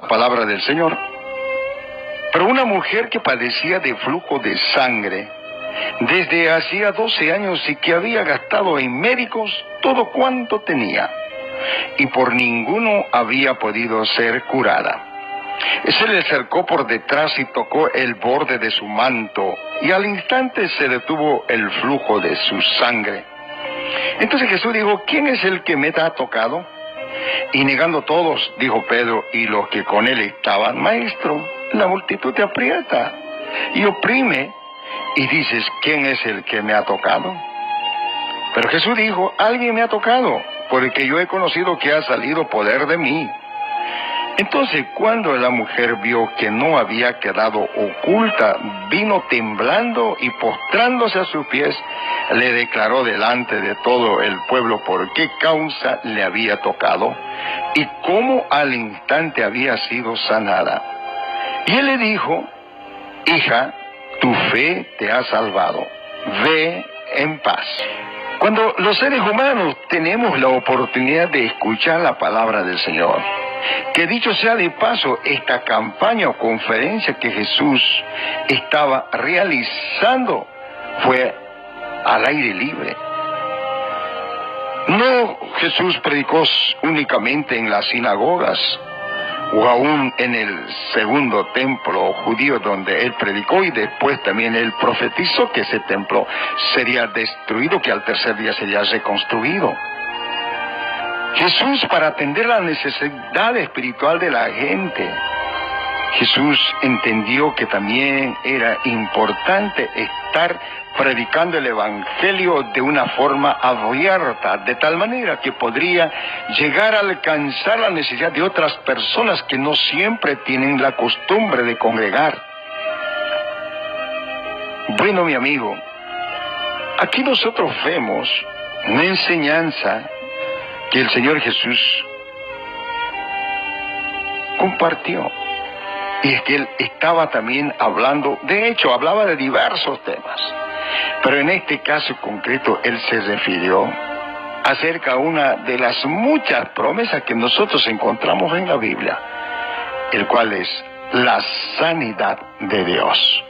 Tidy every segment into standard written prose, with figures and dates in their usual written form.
palabra del Señor. Pero una mujer que padecía de flujo de sangre desde hacía 12 años y que había gastado en médicos todo cuanto tenía, y por ninguno había podido ser curada. Se le acercó por detrás y tocó el borde de su manto, y al instante se detuvo el flujo de su sangre. Entonces Jesús dijo: ¿quién es el que me ha tocado? Y negando todos, dijo Pedro y los que con él estaban: Maestro, la multitud te aprieta y oprime, y dices: ¿quién es el que me ha tocado? Pero Jesús dijo: alguien me ha tocado, porque yo he conocido que ha salido poder de mí. Entonces, cuando la mujer vio que no había quedado oculta, vino temblando y postrándose a sus pies, le declaró delante de todo el pueblo por qué causa le había tocado y cómo al instante había sido sanada. Y él le dijo: hija, tu fe te ha salvado, ve en paz. Cuando los seres humanos tenemos la oportunidad de escuchar la palabra del Señor, que dicho sea de paso, esta campaña o conferencia que Jesús estaba realizando fue al aire libre. No, Jesús predicó únicamente en las sinagogas o aún en el segundo templo judío donde él predicó, y después también él profetizó que ese templo sería destruido, que al tercer día sería reconstruido. Jesús, para atender la necesidad espiritual de la gente, Jesús entendió que también era importante estar predicando el Evangelio de una forma abierta, de tal manera que podría llegar a alcanzar la necesidad de otras personas que no siempre tienen la costumbre de congregar. Bueno, mi amigo, aquí nosotros vemos una enseñanza que el Señor Jesús compartió. Y es que Él estaba también hablando, de hecho, hablaba de diversos temas. Pero en este caso concreto, Él se refirió acerca de una de las muchas promesas que nosotros encontramos en la Biblia, el cual es la sanidad de Dios,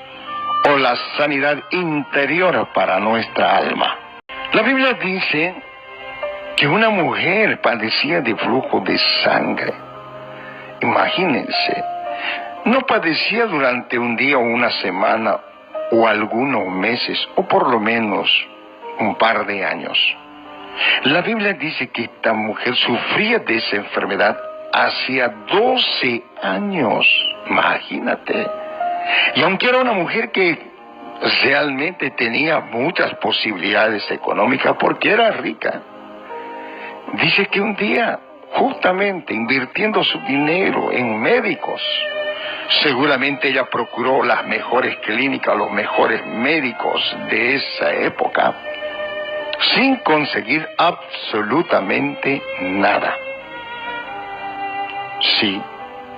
o la sanidad interior para nuestra alma. La Biblia dice que una mujer padecía de flujo de sangre. Imagínense, no padecía durante un día o una semana o algunos meses, o por lo menos un par de años. La Biblia dice que esta mujer sufría de esa enfermedad hacía 12 años, imagínate. Y aunque era una mujer que realmente tenía muchas posibilidades económicas porque era rica, dice que un día, justamente invirtiendo su dinero en médicos, seguramente ella procuró las mejores clínicas, los mejores médicos de esa época, sin conseguir absolutamente nada. Sí,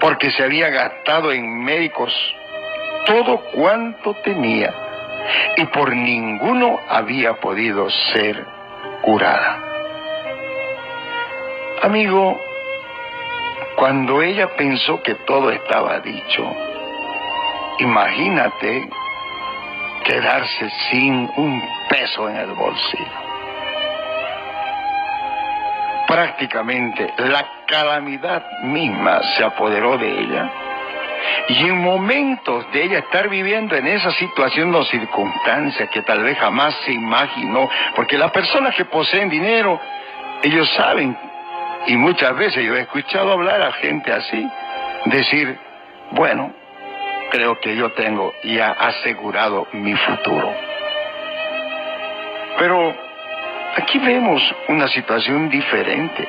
porque se había gastado en médicos todo cuanto tenía, y por ninguno había podido ser curada. Amigo, cuando ella pensó que todo estaba dicho, imagínate quedarse sin un peso en el bolsillo. Prácticamente la calamidad misma se apoderó de ella, y en momentos de ella estar viviendo en esa situación o circunstancia que tal vez jamás se imaginó, porque las personas que poseen dinero, ellos saben. Y muchas veces yo he escuchado hablar a gente así, decir: bueno, creo que yo tengo ya asegurado mi futuro. Pero aquí vemos una situación diferente.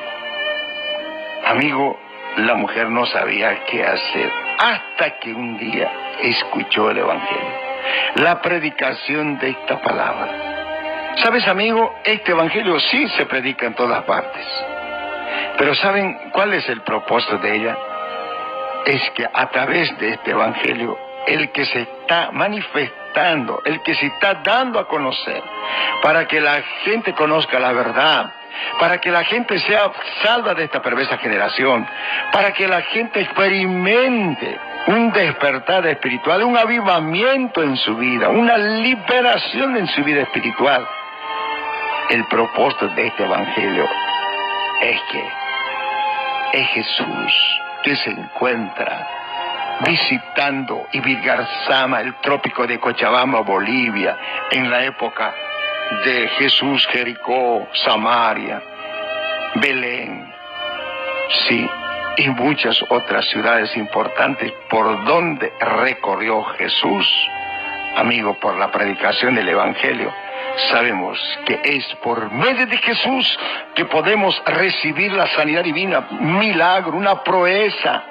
Amigo, la mujer no sabía qué hacer hasta que un día escuchó el Evangelio, la predicación de esta palabra. ¿Sabes, amigo? Este Evangelio sí se predica en todas partes. Pero ¿saben cuál es el propósito de ella? Es que a través de este Evangelio, el que se está manifestando, el que se está dando a conocer, para que la gente conozca la verdad, para que la gente sea salva de esta perversa generación, para que la gente experimente un despertar espiritual, un avivamiento en su vida, una liberación en su vida espiritual. El propósito de este evangelio es que es Jesús que se encuentra visitando Ibirgarzama, el trópico de Cochabamba, Bolivia, en la época de Jesús, Jericó, Samaria, Belén, sí, y muchas otras ciudades importantes por donde recorrió Jesús. Amigo, por la predicación del Evangelio, sabemos que es por medio de Jesús que podemos recibir la sanidad divina, un milagro, una proeza,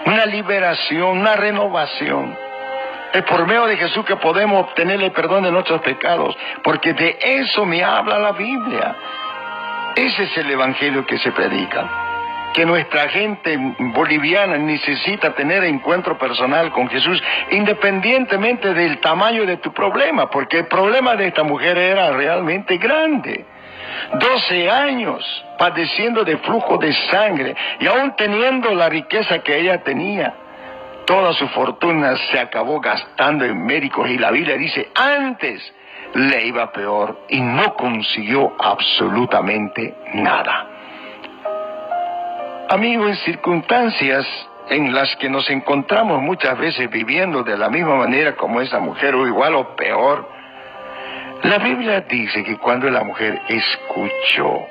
una liberación, una renovación. Es por medio de Jesús que podemos obtener el perdón de nuestros pecados, porque de eso me habla la Biblia. Ese es el evangelio que se predica, que nuestra gente boliviana necesita tener encuentro personal con Jesús, independientemente del tamaño de tu problema, porque el problema de esta mujer era realmente grande. 12 años padeciendo de flujo de sangre, y aún teniendo la riqueza que ella tenía, toda su fortuna se acabó gastando en médicos, y la Biblia dice, antes le iba peor, y no consiguió absolutamente nada. Amigo, en circunstancias en las que nos encontramos muchas veces viviendo de la misma manera como esa mujer, o igual o peor, la Biblia dice que cuando la mujer escuchó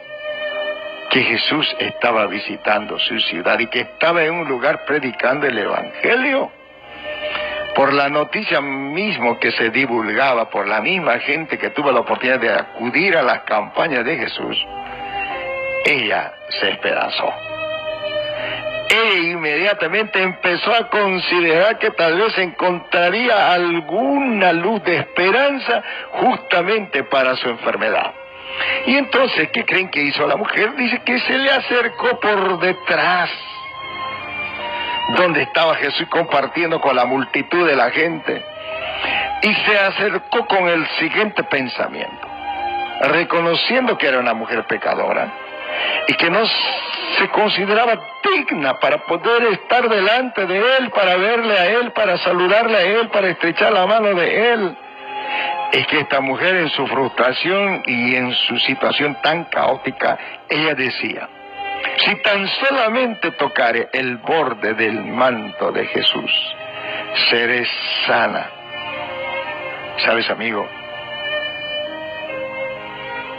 que Jesús estaba visitando su ciudad y que estaba en un lugar predicando el Evangelio, por la noticia mismo que se divulgaba por la misma gente que tuvo la oportunidad de acudir a las campañas de Jesús, ella se esperanzó. Ella inmediatamente empezó a considerar que tal vez encontraría alguna luz de esperanza justamente para su enfermedad. Y entonces, ¿qué creen que hizo la mujer? Dice que se le acercó por detrás, donde estaba Jesús compartiendo con la multitud de la gente, y se acercó con el siguiente pensamiento, reconociendo que era una mujer pecadora y que no se consideraba digna para poder estar delante de él, para verle a él, para saludarle a él, para estrechar la mano de él. Es que esta mujer, en su frustración y en su situación tan caótica, ella decía, si tan solamente tocare el borde del manto de Jesús, seré sana. ¿Sabes, amigo?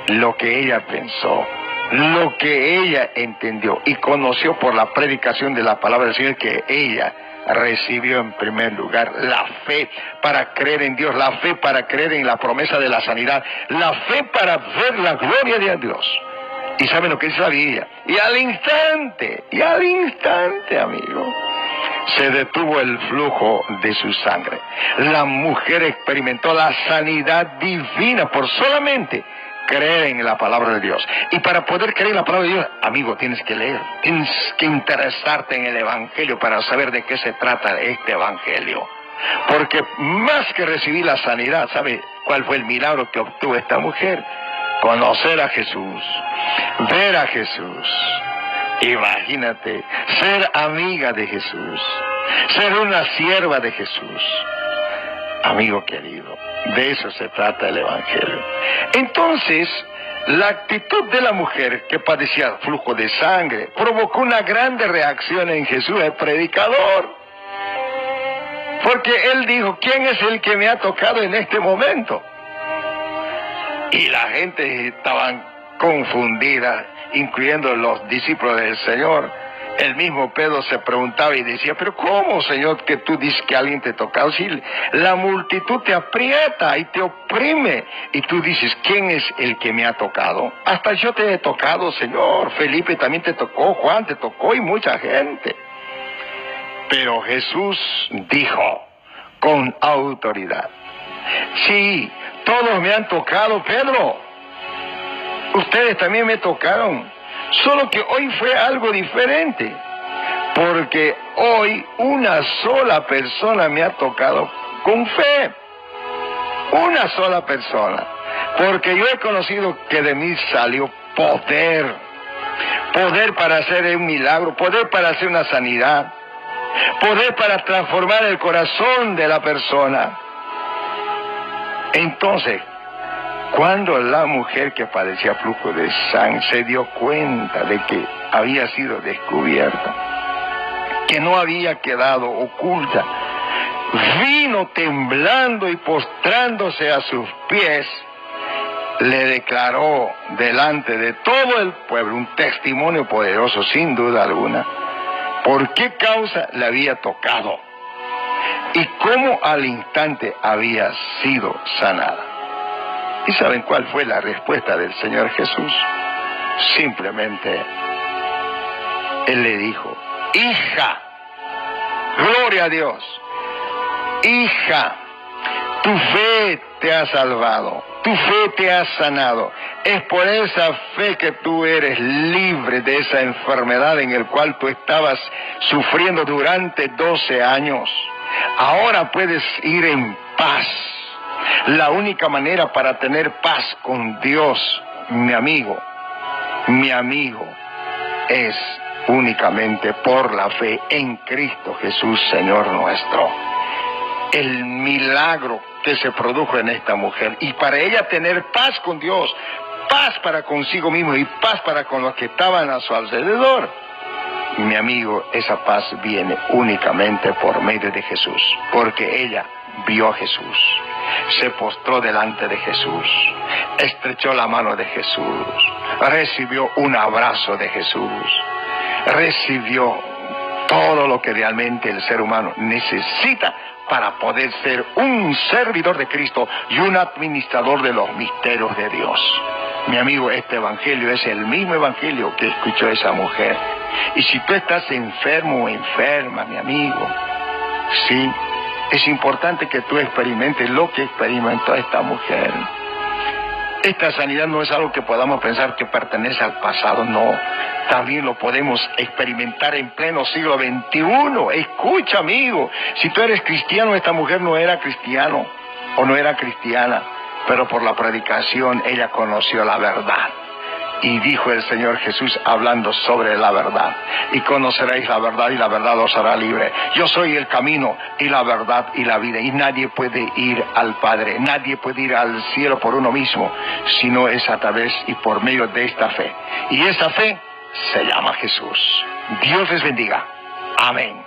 Lo que ella pensó, lo que ella entendió y conoció por la predicación de la palabra del Señor, que ella recibió en primer lugar la fe para creer en Dios, la fe para creer en la promesa de la sanidad, la fe para ver la gloria de Dios. ¿Y saben lo que dice la Biblia? Y al instante, amigo, se detuvo el flujo de su sangre. La mujer experimentó la sanidad divina por solamente creer en la palabra de Dios. Y para poder creer en la palabra de Dios, amigo, tienes que leer, tienes que interesarte en el Evangelio para saber de qué se trata este Evangelio. Porque más que recibir la sanidad, ¿sabe cuál fue el milagro que obtuvo esta mujer? Conocer a Jesús, ver a Jesús. Imagínate, ser amiga de Jesús, ser una sierva de Jesús. Amigo querido, de eso se trata el Evangelio. Entonces, la actitud de la mujer que padecía flujo de sangre provocó una grande reacción en Jesús, el predicador. Porque él dijo, ¿quién es el que me ha tocado en este momento? Y la gente estaban confundida, incluyendo los discípulos del Señor. El mismo Pedro se preguntaba y decía, pero ¿cómo, Señor, que tú dices que alguien te tocó? Si la multitud te aprieta y te oprime, y tú dices, ¿quién es el que me ha tocado? Hasta yo te he tocado, Señor. Felipe también te tocó, Juan te tocó y mucha gente. Pero Jesús dijo con autoridad, sí, todos me han tocado, Pedro. Ustedes también me tocaron. Solo que hoy fue algo diferente, porque hoy una sola persona me ha tocado con fe. Una sola persona. porque yo he conocido que de mí salió poder para hacer un milagro, poder para hacer una sanidad, poder para transformar el corazón de la persona. Entonces, cuando la mujer que padecía flujo de sangre se dio cuenta de que había sido descubierta, que no había quedado oculta, vino temblando y postrándose a sus pies, le declaró delante de todo el pueblo un testimonio poderoso, sin duda alguna, por qué causa le había tocado y cómo al instante había sido sanada. ¿Y saben cuál fue la respuesta del Señor Jesús? Simplemente, Él le dijo: hija, gloria a Dios, hija, tu fe te ha salvado, tu fe te ha sanado. Es por esa fe que tú eres libre de esa enfermedad en la cual tú estabas sufriendo durante 12 años. Ahora puedes ir en paz. La única manera para tener paz con Dios, mi amigo, es únicamente por la fe en Cristo Jesús, Señor nuestro. El milagro que se produjo en esta mujer, y para ella tener paz con Dios, paz para consigo mismo y paz para con los que estaban a su alrededor, mi amigo, esa paz viene únicamente por medio de Jesús, porque ella vio a Jesús, se postró delante de Jesús, estrechó la mano de Jesús, recibió un abrazo de Jesús, recibió todo lo que realmente el ser humano necesita para poder ser un servidor de Cristo y un administrador de los misterios de Dios. Mi amigo, este evangelio es el mismo evangelio que escuchó esa mujer. Y si tú estás enfermo o enferma, mi amigo, sí, es importante que tú experimentes lo que experimentó esta mujer. Esta sanidad no es algo que podamos pensar que pertenece al pasado, no. También lo podemos experimentar en pleno siglo XXI. Escucha, amigo, si tú eres cristiano, esta mujer no era cristiano o no era cristiana, pero por la predicación ella conoció la verdad. Y dijo el Señor Jesús hablando sobre la verdad: y conoceréis la verdad y la verdad os hará libre. Yo soy el camino y la verdad y la vida, y nadie puede ir al Padre, nadie puede ir al cielo por uno mismo, sino es a través y por medio de esta fe. Y esa fe se llama Jesús. Dios les bendiga. Amén.